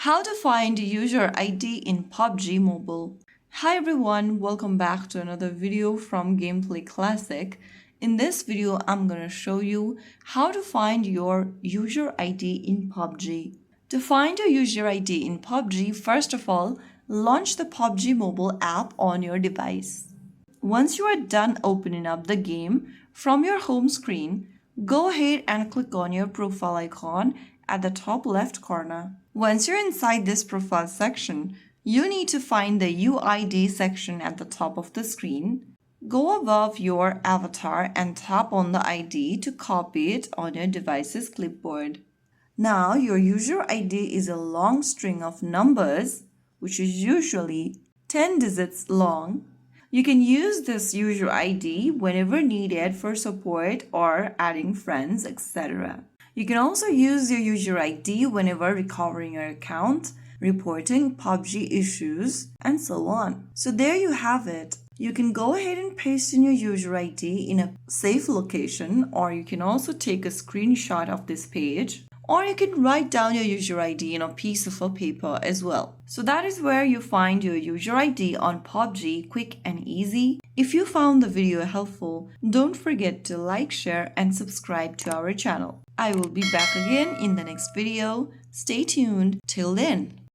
How to find user ID in PUBG Mobile. Hi everyone, welcome back to another video from Gameplay Classic. In this video, I'm gonna show you how to find your user ID in PUBG. To find your user ID in PUBG, first of all, launch the PUBG Mobile app on your device. Once you are done opening up the game, from your home screen, go ahead and click on your profile icon at the top left corner. Once you're inside this profile section, you need to find the UID section at the top of the screen. Go above your avatar and tap on the ID to copy it on your device's clipboard. Now your user ID is a long string of numbers, which is usually 10 digits long. You can use this user ID whenever needed for support or adding friends, etc. You can also use your user ID whenever recovering your account, reporting PUBG issues, and so on. So there you have it. You can go ahead and paste in your user ID in a safe location, or you can also take a screenshot of this page, or you can write down your user ID in a piece of a paper as well. So that is where you find your user ID on PUBG, quick and easy. If you found the video helpful, don't forget to like, share, and subscribe to our channel. I will be back again in the next video. Stay tuned. Till then.